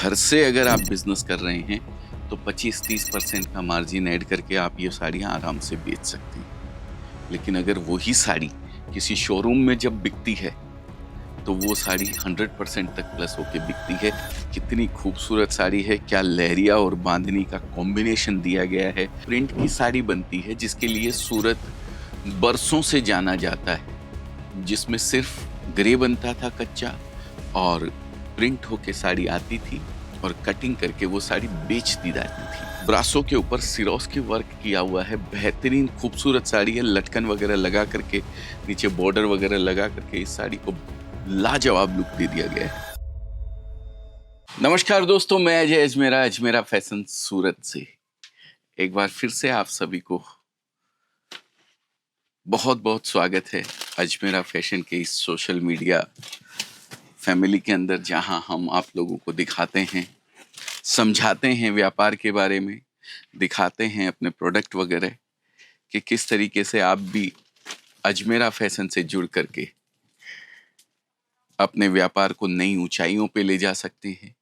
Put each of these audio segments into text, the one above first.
घर से अगर आप बिजनेस कर रहे हैं तो 25-30% का मार्जिन ऐड करके आप ये साड़ियाँ आराम से बेच सकते हैं। लेकिन अगर वही साड़ी किसी शोरूम में जब बिकती है तो वो साड़ी 100% तक प्लस होके बिकती है। कितनी खूबसूरत साड़ी है, क्या लहरिया और बांधनी का कॉम्बिनेशन दिया गया है। प्रिंट की साड़ी बनती है जिसके लिए सूरत बरसों से जाना जाता है, जिसमें सिर्फ ग्रे बनता था कच्चा और प्रिंट होके साड़ी आती थी और कटिंग करके वो साड़ी बेच दी जाती थी। ब्रासो के ऊपर सिरोस की वर्क किया हुआ है, बेहतरीन खूबसूरत साड़ी है। लटकन वगैरह लगा करके, नीचे बॉर्डर वगैरह लगा करके इस साड़ी को लाजवाब लुक दे दिया गया है। नमस्कार दोस्तों, मैं अजय अजमेरा फैशन सूरत से एक बार फिर से आप सभी को बहुत बहुत स्वागत है अजमेरा फैशन के इस सोशल मीडिया फैमिली के अंदर, जहां हम आप लोगों को दिखाते हैं, समझाते हैं व्यापार के बारे में, दिखाते हैं अपने प्रोडक्ट वगैरह कि किस तरीके से आप भी अजमेरा फैशन से जुड़ करके अपने व्यापार को नई ऊंचाइयों पे ले जा सकते हैं,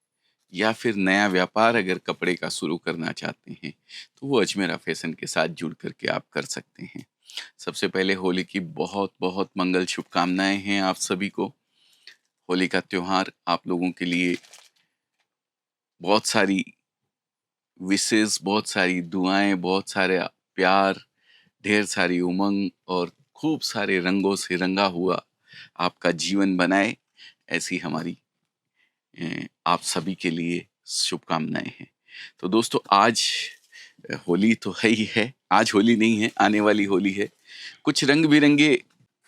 या फिर नया व्यापार अगर कपड़े का शुरू करना चाहते हैं तो वो अजमेरा फैशन के साथ जुड़ करके आप कर सकते हैं। सबसे पहले होली की बहुत बहुत मंगल शुभकामनाएं हैं आप सभी को। होली का त्योहार आप लोगों के लिए बहुत सारी विशेष, बहुत सारी दुआएं, बहुत सारे प्यार, ढेर सारी उमंग और खूब सारे रंगों से रंगा हुआ आपका जीवन बनाए, ऐसी हमारी आप सभी के लिए शुभकामनाएं हैं। तो दोस्तों, आज होली तो है ही है, आज होली नहीं है, आने वाली होली है। कुछ रंग बिरंगे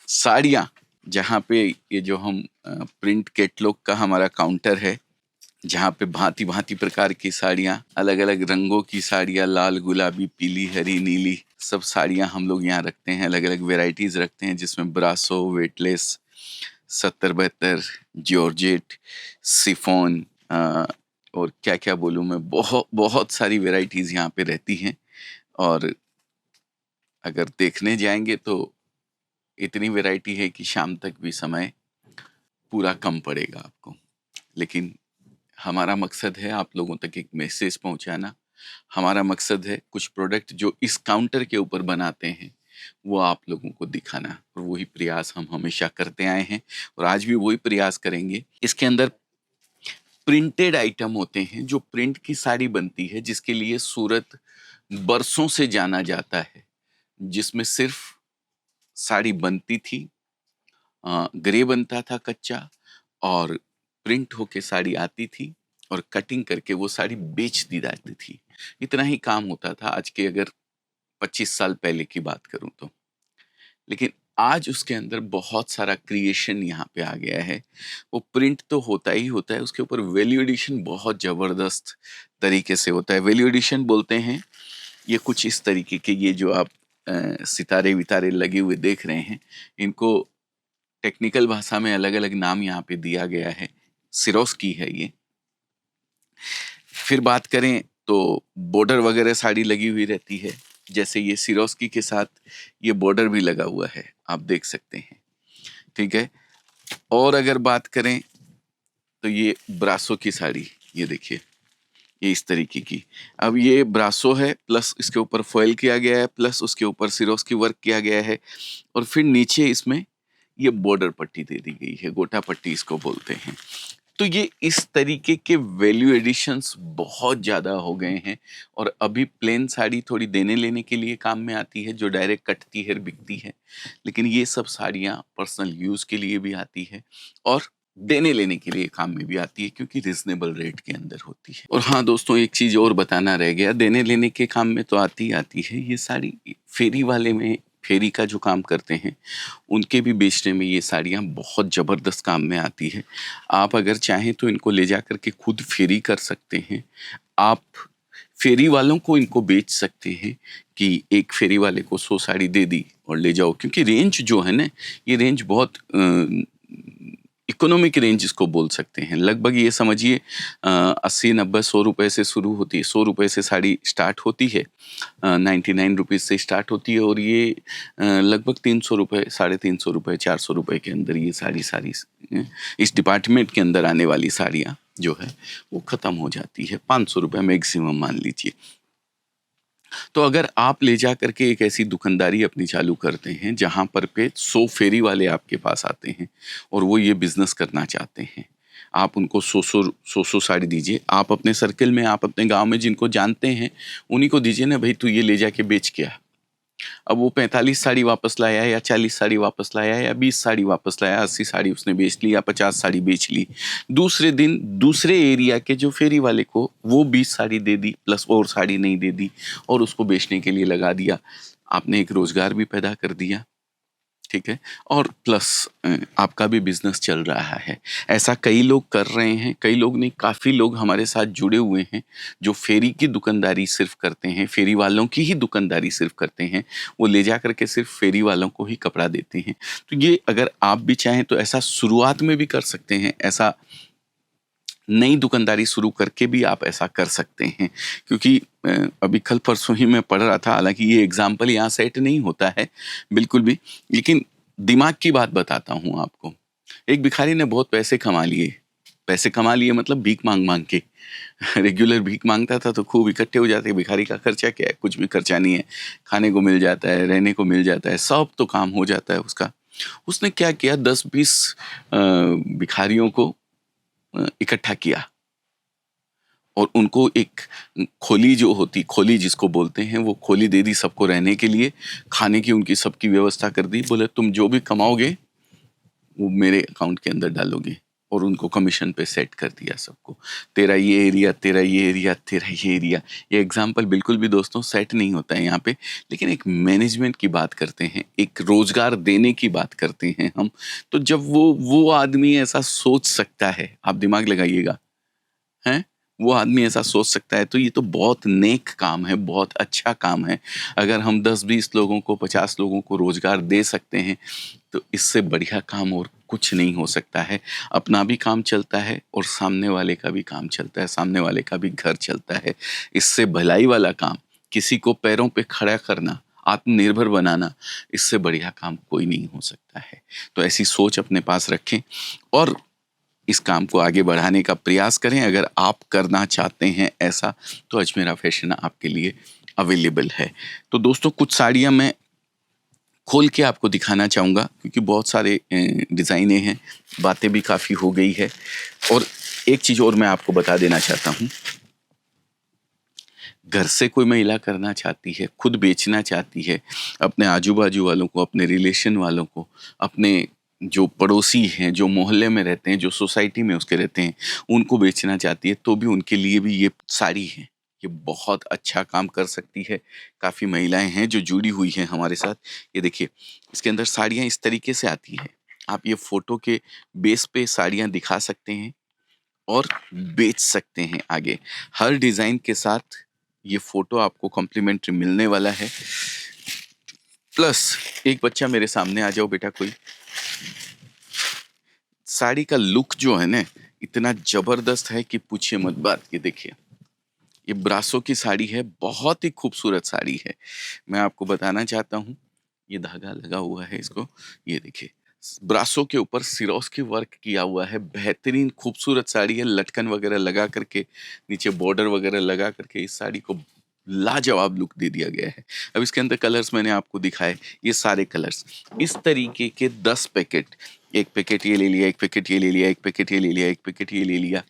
साड़ियाँ, जहाँ पे ये जो हम प्रिंट कैटलॉग का हमारा काउंटर है, जहाँ पे भांति भांति प्रकार की साड़ियाँ, अलग अलग रंगों की साड़ियाँ, लाल, गुलाबी, पीली, हरी, नीली, सब साड़ियाँ हम लोग यहाँ रखते हैं। अलग अलग वेराइटीज रखते हैं, जिसमें ब्रासो, वेटलेस, 70-72, जॉर्जेट, सिफोन और क्या क्या बोलूँ मैं, बहुत बहुत सारी वेराइटीज यहाँ पे रहती हैं। और अगर देखने जाएंगे तो इतनी वैरायटी है कि शाम तक भी समय पूरा कम पड़ेगा आपको। लेकिन हमारा मकसद है आप लोगों तक एक मैसेज पहुंचाना। हमारा मकसद है कुछ प्रोडक्ट जो इस काउंटर के ऊपर बनाते हैं वो आप लोगों को दिखाना, और वही प्रयास हम हमेशा करते आए हैं और आज भी वही प्रयास करेंगे। इसके अंदर प्रिंटेड आइटम होते हैं, जो प्रिंट की साड़ी बनती है, जिसके लिए सूरत बरसों से जाना जाता है, जिसमें सिर्फ साड़ी बनती थी, ग्रे बनता था कच्चा और प्रिंट होके साड़ी आती थी और कटिंग करके वो साड़ी बेच दी जाती थी। इतना ही काम होता था आज के, अगर 25 साल पहले की बात करूं तो। लेकिन आज उसके अंदर बहुत सारा क्रिएशन यहाँ पे आ गया है। वो प्रिंट तो होता ही होता है, उसके ऊपर वैल्यू एडिशन बहुत जबरदस्त तरीके से होता है। वैल्यू एडिशन बोलते हैं ये कुछ इस तरीके के, ये जो आप सितारे वितारे लगे हुए देख रहे हैं, इनको टेक्निकल भाषा में अलग अलग नाम यहाँ पे दिया गया है। सिरोस की है ये। फिर बात करें तो बॉर्डर वगैरह साड़ी लगी हुई रहती है, जैसे ये सिरोस्की के साथ ये बॉर्डर भी लगा हुआ है, आप देख सकते हैं, ठीक है। और अगर बात करें तो ये ब्रासो की साड़ी, ये देखिए, ये इस तरीके की। अब ये ब्रासो है, प्लस इसके ऊपर फॉयल किया गया है, प्लस उसके ऊपर सिरोस्की वर्क किया गया है, और फिर नीचे इसमें ये बॉर्डर पट्टी दे दी गई है, गोटा पट्टी इसको बोलते हैं। तो ये इस तरीके के वैल्यू एडिशंस बहुत ज़्यादा हो गए हैं। और अभी प्लेन साड़ी थोड़ी देने लेने के लिए काम में आती है, जो डायरेक्ट कटती है, बिकती है। लेकिन ये सब साड़ियाँ पर्सनल यूज़ के लिए भी आती है और देने लेने के लिए काम में भी आती है, क्योंकि रिजनेबल रेट के अंदर होती है। और हाँ दोस्तों, एक चीज़ और बताना रह गया, देने लेने के काम में तो आती है ये साड़ी। फेरी वाले में, फेरी का जो काम करते हैं, उनके भी बेचने में ये साड़ियाँ बहुत ज़बरदस्त काम में आती है। आप अगर चाहें तो इनको ले जा कर के खुद फेरी कर सकते हैं। आप फेरी वालों को इनको बेच सकते हैं कि एक फेरी वाले को 100 साड़ी दे दी और ले जाओ, क्योंकि रेंज जो है ना, ये रेंज बहुत इकोनॉमिक रेंज इसको बोल सकते हैं। लगभग ये समझिए 80-90-100 रुपये से शुरू होती है। 100 रुपये से साड़ी स्टार्ट होती है, 99 रुपीज़ से स्टार्ट होती है, और ये लगभग 300 रुपये, 350 रुपये, 400 रुपये के अंदर ये सारी इस डिपार्टमेंट के अंदर आने वाली साड़ियाँ जो है वो ख़त्म हो जाती है, 500 रुपये मैक्सिमम मान लीजिए। तो अगर आप ले जा करके एक ऐसी दुकानदारी अपनी चालू करते हैं जहाँ पर पे 100 फेरी वाले आपके पास आते हैं और वो ये बिज़नेस करना चाहते हैं, आप उनको 100 साड़ी दीजिए। आप अपने सर्किल में, आप अपने गाँव में जिनको जानते हैं, उन्हीं को दीजिए ना, भई तू ये ले जाके बेच के आ। अब वो 45 साड़ी वापस लाया या 40 साड़ी वापस लाया या 20 साड़ी वापस लाया, 80 साड़ी उसने बेच ली या 50 साड़ी बेच ली। दूसरे दिन दूसरे एरिया के जो फेरी वाले को वो 20 साड़ी दे दी प्लस और साड़ी नहीं दे दी और उसको बेचने के लिए लगा दिया। आपने एक रोजगार भी पैदा कर दिया, ठीक है, और प्लस आपका भी बिजनेस चल रहा है। ऐसा कई लोग कर रहे हैं, कई लोग नहीं, काफ़ी लोग हमारे साथ जुड़े हुए हैं जो फेरी की दुकानदारी सिर्फ करते हैं, फेरी वालों की ही दुकानदारी सिर्फ करते हैं। वो ले जा करके सिर्फ फेरी वालों को ही कपड़ा देते हैं। तो ये अगर आप भी चाहें तो ऐसा शुरुआत में भी कर सकते हैं, ऐसा नई दुकानदारी शुरू करके भी आप ऐसा कर सकते हैं। क्योंकि अभी कल परसों ही मैं पढ़ रहा था, हालांकि ये एग्जाम्पल यहाँ सेट नहीं होता है बिल्कुल भी, लेकिन दिमाग की बात बताता हूँ आपको। एक भिखारी ने बहुत पैसे कमा लिए मतलब भीख मांग मांग के। रेगुलर भीख मांगता था तो खूब इकट्ठे हो जाते। भिखारी का खर्चा क्या है, कुछ भी खर्चा नहीं है, खाने को मिल जाता है, रहने को मिल जाता है, सब तो काम हो जाता है उसका। उसने क्या किया, 10-20 भिखारियों को इकट्ठा किया और उनको एक खोली जो होती, खोली जिसको बोलते हैं, वो खोली दे दी सबको रहने के लिए, खाने की उनकी सबकी व्यवस्था कर दी। बोले तुम जो भी कमाओगे वो मेरे अकाउंट के अंदर डालोगे, और उनको कमीशन पे सेट कर दिया सबको। तेरा ये एरिया, तेरा ये एरिया, तेरा ये एरिया। ये एग्जाम्पल बिल्कुल भी दोस्तों सेट नहीं होता है यहाँ पे, लेकिन एक मैनेजमेंट की बात करते हैं, एक रोजगार देने की बात करते हैं हम। तो जब वो आदमी ऐसा सोच सकता है, आप दिमाग लगाइएगा, हैं, वो आदमी ऐसा सोच सकता है, तो ये तो बहुत नेक काम है, बहुत अच्छा काम है। अगर हम 10-20 लोगों को, 50 लोगों को रोजगार दे सकते हैं तो इससे बढ़िया काम और कुछ नहीं हो सकता है। अपना भी काम चलता है और सामने वाले का भी काम चलता है, सामने वाले का भी घर चलता है। इससे भलाई वाला काम, किसी को पैरों पे खड़ा करना, आत्मनिर्भर बनाना, इससे बढ़िया काम कोई नहीं हो सकता है। तो ऐसी सोच अपने पास रखें और इस काम को आगे बढ़ाने का प्रयास करें। अगर आप करना चाहते हैं ऐसा, तो अजमेरा फैशन आपके लिए अवेलेबल है। तो दोस्तों कुछ साड़ियाँ मैं खोल के आपको दिखाना चाहूँगा, क्योंकि बहुत सारे डिज़ाइनें हैं, बातें भी काफ़ी हो गई है। और एक चीज़ और मैं आपको बता देना चाहता हूँ, घर से कोई महिला करना चाहती है, खुद बेचना चाहती है, अपने आजू बाजू वालों को, अपने रिलेशन वालों को, अपने जो पड़ोसी हैं, जो मोहल्ले में रहते हैं, जो सोसाइटी में उसके रहते हैं, उनको बेचना चाहती है, तो भी उनके लिए भी ये साड़ी है, ये बहुत अच्छा काम कर सकती है। काफ़ी महिलाएं हैं जो जुड़ी हुई हैं हमारे साथ। ये देखिए, इसके अंदर साड़ियाँ इस तरीके से आती है। आप ये फोटो के बेस पे साड़ियाँ दिखा सकते हैं और बेच सकते हैं आगे। हर डिज़ाइन के साथ ये फोटो आपको कॉम्प्लीमेंट्री मिलने वाला है। प्लस एक बच्चा मेरे सामने आ जाओ बेटा कोई। साड़ी का लुक जो है ना, इतना जबरदस्त है कि पूछिए मत बात। ये देखिए, ये ब्रासो की साड़ी है, बहुत ही खूबसूरत साड़ी है। मैं आपको बताना चाहता हूँ, ये धागा लगा हुआ है इसको, ये देखिए, ब्रासो के ऊपर सिरोस्की वर्क किया हुआ है। बेहतरीन खूबसूरत साड़ी है, लटकन वगैरह लगा करके, नीचे बॉर्डर वगैरह लगा करके इस साड़ी को लाजवाब लुक दे दिया गया है। अब इसके अंदर कलर्स मैंने आपको दिखाए, ये सारे कलर्स। इस तरीके के 10 पैकेट, एक पैकेट ये ले लिया, एक पैकेट ये ले लिया, एक पैकेट ये ले लिया, एक पैकेट ये ले लिया,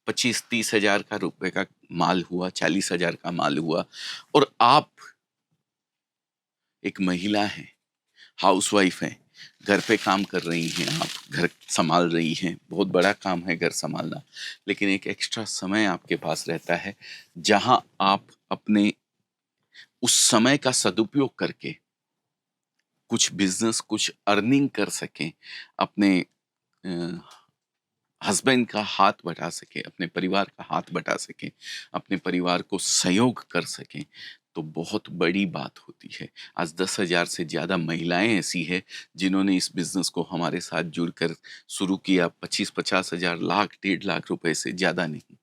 25-30 हजार का रुपए का माल हुआ, 40 हजार का माल हुआ। और आप एक महिला हैं, हाउसवाइफ हैं, घर पे काम कर रही हैं, आप घर संभाल रही हैं, बहुत बड़ा काम है घर संभालना, लेकिन एक एक्स्ट्रा समय आपके पास रहता है जहां आप अपने उस समय का सदुपयोग करके कुछ बिजनेस, कुछ अर्निंग कर सकें, अपने हस्बैंड का हाथ बटा सकें, अपने परिवार का हाथ बटा सकें, अपने परिवार को सहयोग कर सकें, तो बहुत बड़ी बात होती है। आज 10,000 से ज़्यादा महिलाएं ऐसी हैं जिन्होंने इस बिज़नेस को हमारे साथ जुड़कर शुरू किया, 25-50 हज़ार, लाख, 1.5 लाख रुपए से ज़्यादा नहीं।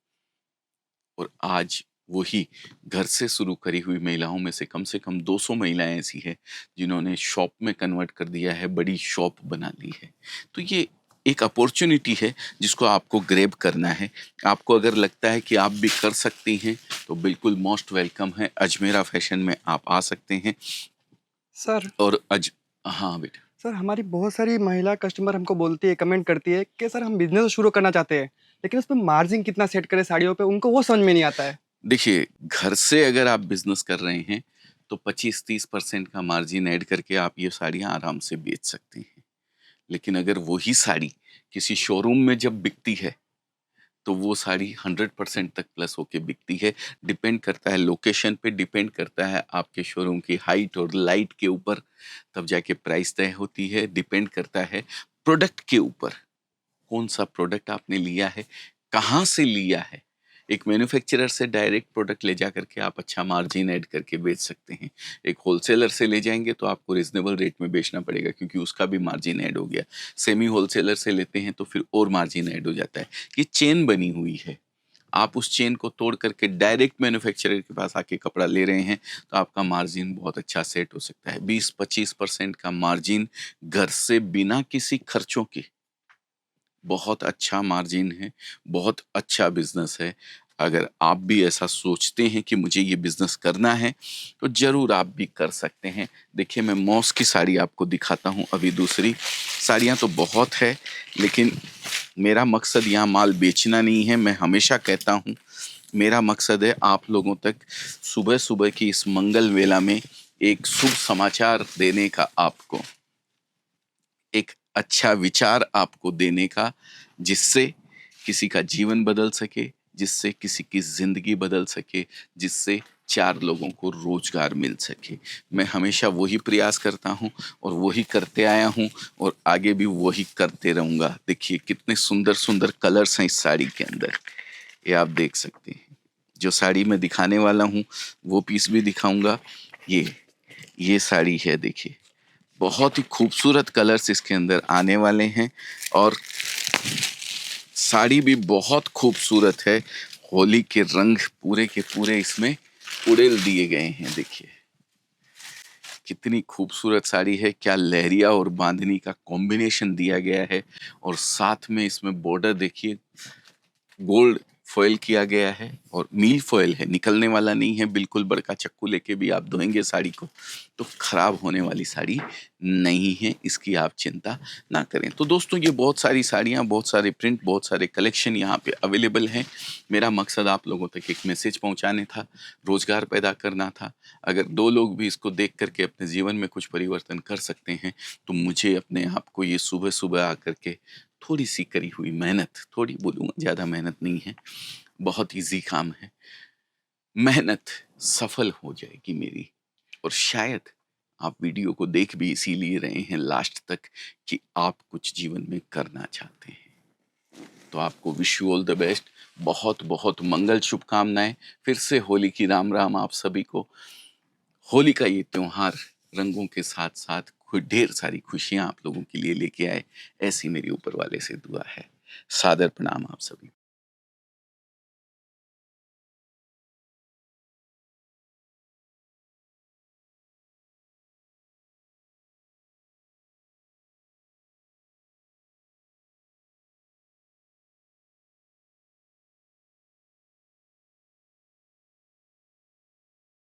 और आज वही घर से शुरू करी हुई महिलाओं में से कम 200 महिलाएं ऐसी हैं जिन्होंने शॉप में कन्वर्ट कर दिया है, बड़ी शॉप बना ली है। तो ये एक अपॉर्चुनिटी है जिसको आपको ग्रैब करना है। आपको अगर लगता है कि आप भी कर सकती हैं तो बिल्कुल मोस्ट वेलकम है, अजमेरा फैशन में आप आ सकते हैं। सर और हाँ बेटा। सर हमारी बहुत सारी महिला कस्टमर हमको बोलती है, कमेंट करती है कि सर हम बिजनेस शुरू करना चाहते हैं, लेकिन उसमें मार्जिन कितना सेट करें साड़ियों पे, उनको वो समझ में नहीं आता है। देखिए, घर से अगर आप बिजनेस कर रहे हैं तो 25-30% का मार्जिन ऐड करके आप ये साड़ियाँ आराम से बेच सकते हैं। लेकिन अगर वही साड़ी किसी शोरूम में जब बिकती है तो वो साड़ी 100% तक प्लस होके बिकती है। डिपेंड करता है लोकेशन पे, डिपेंड करता है आपके शोरूम की हाइट और लाइट के ऊपर, तब जाके प्राइस तय होती है। डिपेंड करता है प्रोडक्ट के ऊपर, कौन सा प्रोडक्ट आपने लिया है, कहाँ से लिया है। एक मैन्युफैक्चरर से डायरेक्ट प्रोडक्ट ले जा करके आप अच्छा मार्जिन ऐड करके बेच सकते हैं। एक होलसेलर से ले जाएंगे तो आपको रिजनेबल रेट में बेचना पड़ेगा क्योंकि उसका भी मार्जिन ऐड हो गया। सेमी होलसेलर से लेते हैं तो फिर और मार्जिन ऐड हो जाता है। ये चेन बनी हुई है, आप उस चेन को तोड़ करके डायरेक्ट मैन्युफैक्चरर के पास आके कपड़ा ले रहे हैं तो आपका मार्जिन बहुत अच्छा सेट हो सकता है। 20-25% का मार्जिन घर से बिना किसी खर्चों के, बहुत अच्छा मार्जिन है, बहुत अच्छा बिजनेस है। अगर आप भी ऐसा सोचते हैं कि मुझे ये बिजनेस करना है तो जरूर आप भी कर सकते हैं। देखिए, मैं मॉस की साड़ी आपको दिखाता हूँ। अभी दूसरी साड़ियाँ तो बहुत है, लेकिन मेरा मकसद यहाँ माल बेचना नहीं है। मैं हमेशा कहता हूँ मेरा मकसद है आप लोगों तक सुबह सुबह की इस मंगल वेला में एक शुभ समाचार देने का, आपको एक अच्छा विचार आपको देने का, जिससे किसी का जीवन बदल सके, जिससे किसी की जिंदगी बदल सके, जिससे 4 लोगों को रोजगार मिल सके। मैं हमेशा वही प्रयास करता हूँ और वही करते आया हूँ और आगे भी वही करते रहूंगा। देखिए कितने सुंदर सुंदर कलर्स हैं इस साड़ी के अंदर, ये आप देख सकते हैं। जो साड़ी मैं दिखाने वाला हूँ वो पीस भी दिखाऊंगा। ये साड़ी है, देखिए बहुत ही खूबसूरत कलर्स इसके अंदर आने वाले हैं और साड़ी भी बहुत खूबसूरत है। होली के रंग पूरे के पूरे इसमें उड़ेल दिए गए हैं। देखिए कितनी खूबसूरत साड़ी है, क्या लहरिया और बांधनी का कॉम्बिनेशन दिया गया है। और साथ में इसमें बॉर्डर देखिए, गोल्ड फॉयल किया गया है और मील फॉयल है, निकलने वाला नहीं है बिल्कुल। बड़का चक्कू लेके भी आप धोएंगे साड़ी को तो खराब होने वाली साड़ी नहीं है, इसकी आप चिंता ना करें। तो दोस्तों, ये बहुत सारी साड़ियाँ, बहुत सारे प्रिंट, बहुत सारे कलेक्शन यहाँ पे अवेलेबल हैं। मेरा मकसद आप लोगों तक एक मैसेज पहुँचाने था, रोजगार पैदा करना था। अगर 2 लोग भी इसको देख करके अपने जीवन में कुछ परिवर्तन कर सकते हैं तो मुझे अपने आप को ये सुबह सुबह आकर के थोड़ी सी करी हुई मेहनत, थोड़ी बोलूँगा, ज़्यादा मेहनत नहीं है, बहुत ईज़ी काम है, मेहनत सफल हो जाएगी मेरी। और शायद आप वीडियो को देख भी इसीलिए रहे हैं लास्ट तक कि आप कुछ जीवन में करना चाहते हैं। तो आपको wish you all the best, बहुत बहुत मंगल शुभकामनाएं। फिर से होली की राम राम आप सभी को। होली का ये त्योहार रंगों के साथ साथ ढेर सारी खुशियां आप लोगों के लिए लेके आए, ऐसी मेरी ऊपर वाले से दुआ है। सादर प्रणाम आप सभी।